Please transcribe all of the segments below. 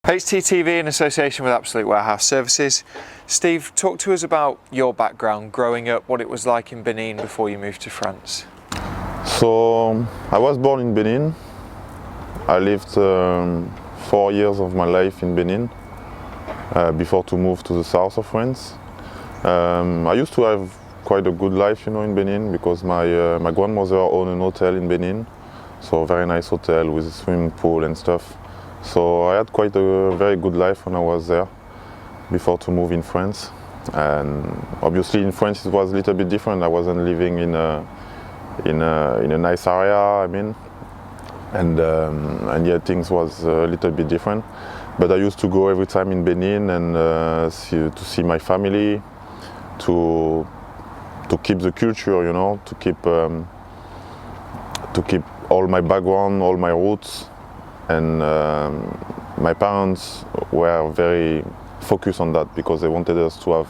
HTTV in association with Absolute Warehouse Services. Steve, talk to us about your background growing up, what it was like in Benin before you moved to France. So I was born in Benin. I lived 4 years of my life in Benin before to move to the south of France. I used to have quite a good life, in Benin, because my grandmother owned an hotel in Benin, so a very nice hotel with a swimming pool and stuff. So I had quite a very good life when I was there before to move in France. And obviously in France it was a little bit different. I wasn't living in a nice area, and yeah, things was a little bit different. But I used to go every time in Benin and to see my family, to keep the culture, to keep all my background, all my roots. And my parents were very focused on that because they wanted us to have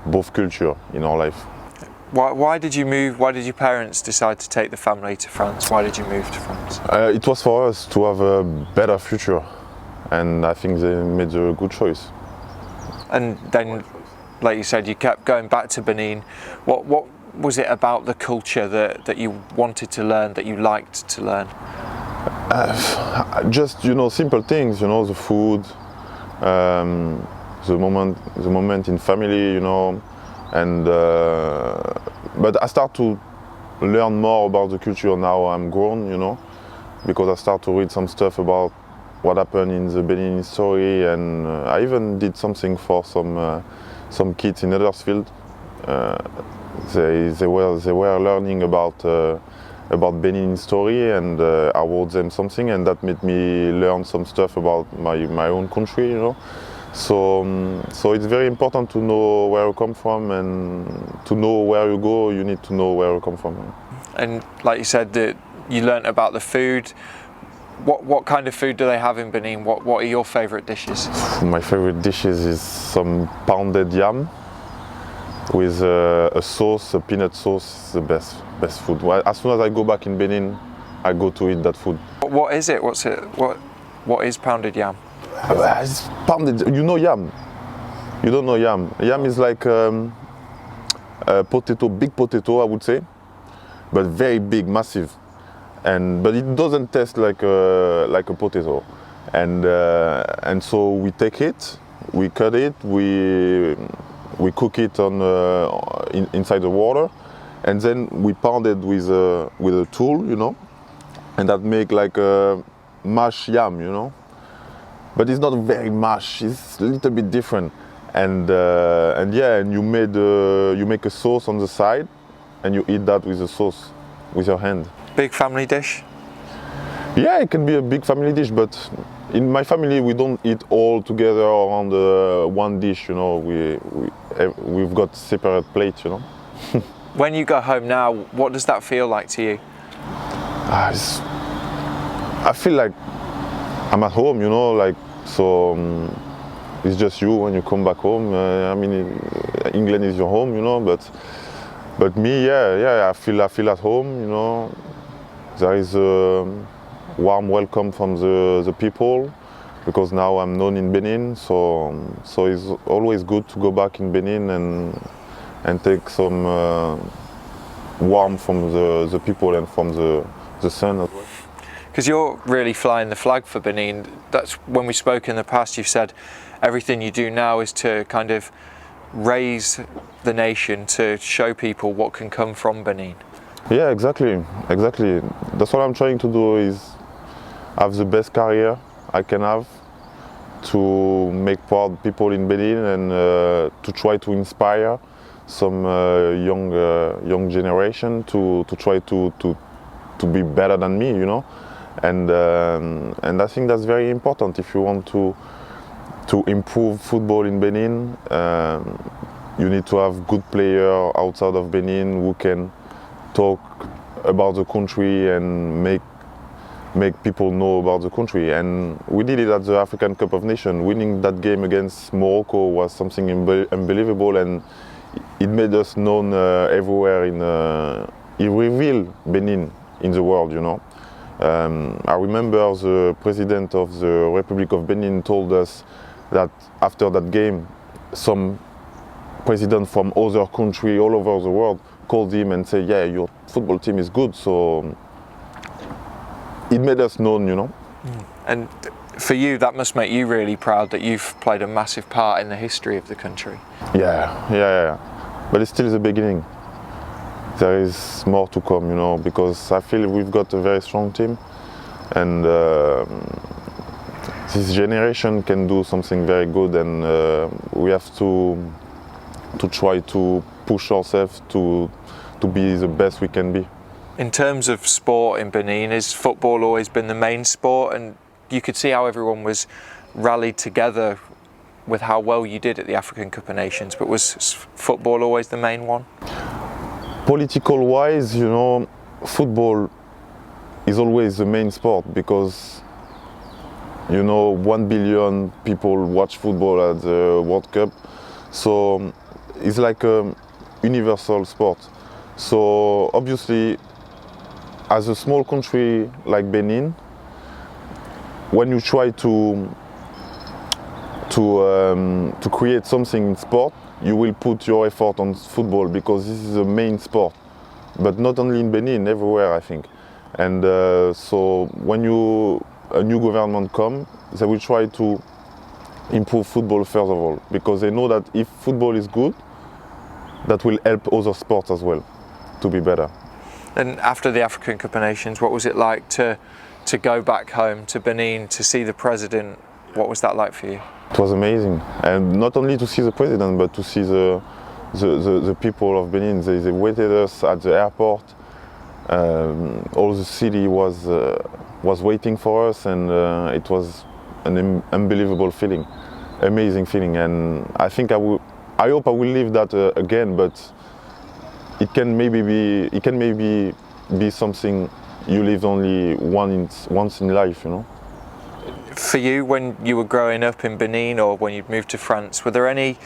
both culture in our life. Why did you move? Why did your parents decide to take the family to France? Why did you move to France? It was for us to have a better future, and I think they made a good choice. And then, like you said, you kept going back to Benin. What was it about the culture that you wanted to learn, that you liked to learn? Just simple things, the food, the moment in family, and but I start to learn more about the culture now I'm grown, because I start to read some stuff about what happened in the Benin history, and I even did something for some kids in Huddersfield. They were learning about Benin story, and I wrote them something, and that made me learn some stuff about my own country, So it's very important to know where you come from, and to know where you go, you need to know where you come from. And like you said, that you learnt about the food. What kind of food do they have in Benin? What are your favourite dishes? My favourite dishes is some pounded yam with a sauce, a peanut sauce, the best food. As soon as I go back in Benin, I go to eat that food. What is it? What is pounded yam? It's pounded. Yam. You don't know yam. Yam is like a potato, big potato, I would say, but very big, massive. But it doesn't taste like a potato. And so we take it, we cut it, we cook it inside the water, and then we pound it with a tool, and that make like a mashed yam, But it's not very mashed. It's a little bit different. And you make a sauce on the side, and you eat that with the sauce with your hand. Big family dish? Yeah, it can be a big family dish, but in my family we don't eat all together around one dish. We've got separate plates. When you go home now, what does that feel like to you? I feel like I'm at home, it's just you when you come back home. England is your home, but me, I feel at home, There is a warm welcome from the people, because now I'm known in Benin, so it's always good to go back in Benin and take some warmth from the people and from the sun as well. Because you're really flying the flag for Benin. That's when we spoke in the past, you've said everything you do now is to kind of raise the nation, to show people what can come from Benin. Yeah, exactly. That's what I'm trying to do, is have the best career I can have, to make proud people in Benin, and to try to inspire some young generation to try to be better than me, And I think that's very important if you want to improve football in Benin. You need to have good players outside of Benin who can talk about the country and make people know about the country. And we did it at the African Cup of Nations. Winning that game against Morocco was something unbelievable, and it made us known everywhere. It revealed Benin in the world, I remember the president of the Republic of Benin told us that after that game, some president from other country all over the world called him and said, yeah, your football team is good. So it made us known, you know. And for you, that must make you really proud that you've played a massive part in the history of the country. Yeah. But it's still the beginning. There is more to come, you know, because I feel we've got a very strong team, and this generation can do something very good, and we have to try to push ourselves to be the best we can be. In terms of sport in Benin, has football always been the main sport? And you could see how everyone was rallied together with how well you did at the African Cup of Nations, but was football always the main one? Political wise, you know, football is always the main sport because, you know, 1 billion people watch football at the World Cup. So it's like a universal sport. So obviously, as a small country like Benin, when you try to create something in sport, you will put your effort on football because this is the main sport. But not only in Benin, everywhere I think. And so when a new government comes, they will try to improve football first of all, because they know that if football is good, that will help other sports as well to be better. And after the African Cup of Nations, what was it like to go back home to Benin to see the president? What was that like for you? It was amazing, and not only to see the president, but to see the people of Benin. They waited us at the airport. All the city was waiting for us, and it was an unbelievable feeling, amazing feeling. And I think I hope I will live that again. But it can maybe be something you live only once in life, you know. For you, when you were growing up in Benin or when you'd moved to France, were there any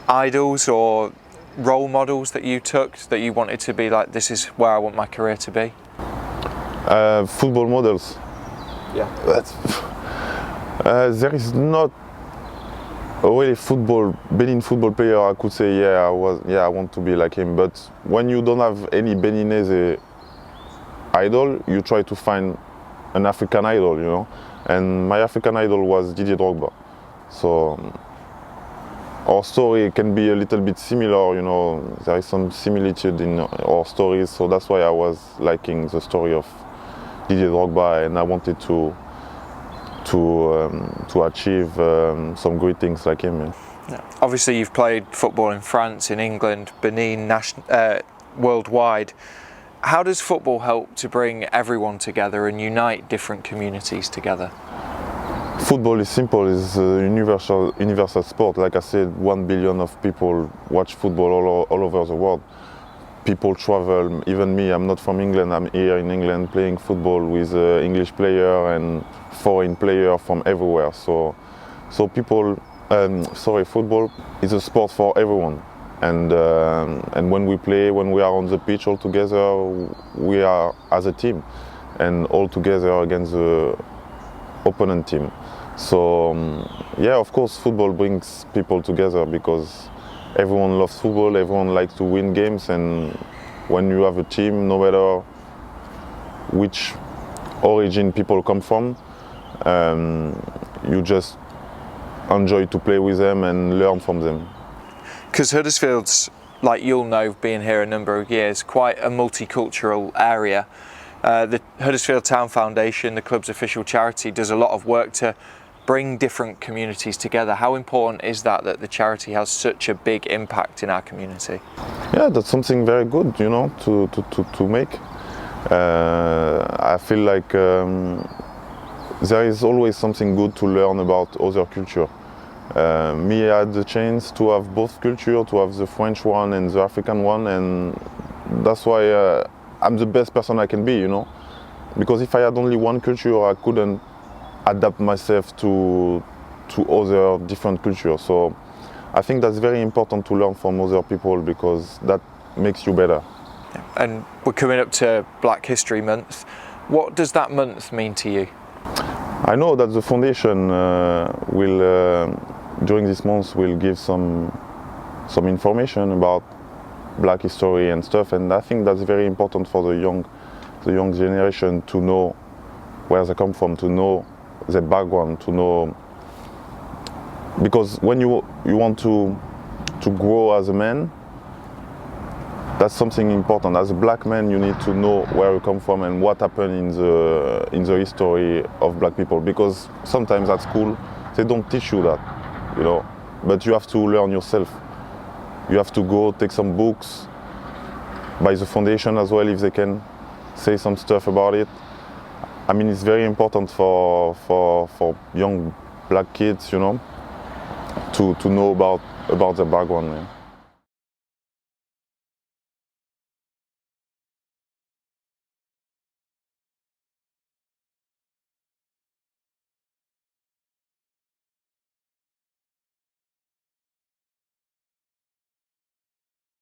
idols or role models that you took that you wanted to be like, this is where I want my career to be? Football models. Yeah. There is not a really Benin football player I could say, I want to be like him. But when you don't have any Beninese idol, you try to find an African idol, you know. And my African idol was Didier Drogba. So our story can be a little bit similar, you know. There is some similitude in our stories, so that's why I was liking the story of Didier Drogba, and I wanted to achieve some great things like him. Yeah. Obviously, you've played football in France, in England, Benin, worldwide. How does football help to bring everyone together and unite different communities together? Football is simple, it's a universal sport. Like I said, 1 billion of people watch football all over the world. People travel, even me, I'm not from England, I'm here in England playing football with English player and foreign player from everywhere. So football is a sport for everyone. And when we play, when we are on the pitch all together, we are as a team and all together against the opponent team. So of course football brings people together because everyone loves football, everyone likes to win games, and when you have a team, no matter which origin people come from, you just enjoy to play with them and learn from them. Because Huddersfield's, like you'll know, being here a number of years, quite a multicultural area. The Huddersfield Town Foundation, the club's official charity, does a lot of work to bring different communities together. How important is that the charity has such a big impact in our community? Yeah, that's something very good, you know, to make. I feel like there is always something good to learn about other culture. Me, I had the chance to have both culture, to have the French one and the African one, and that's why I'm the best person I can be, you know. Because if I had only one culture, I couldn't adapt myself to other different cultures. So I think that's very important to learn from other people because that makes you better. And we're coming up to Black History Month. What does that month mean to you? I know that the foundation during this month will give some information about Black history and stuff, and I think that's very important for the young generation to know where they come from, to know their background, to know, because when you want to grow as a man, that's something important. As a Black man, you need to know where you come from and what happened in the history of Black people, because sometimes at school they don't teach you that, you know, but you have to learn yourself. You have to go take some books by the foundation as well, if they can say some stuff about it. I mean, it's very important for young Black kids, you know, to know about their background. Man.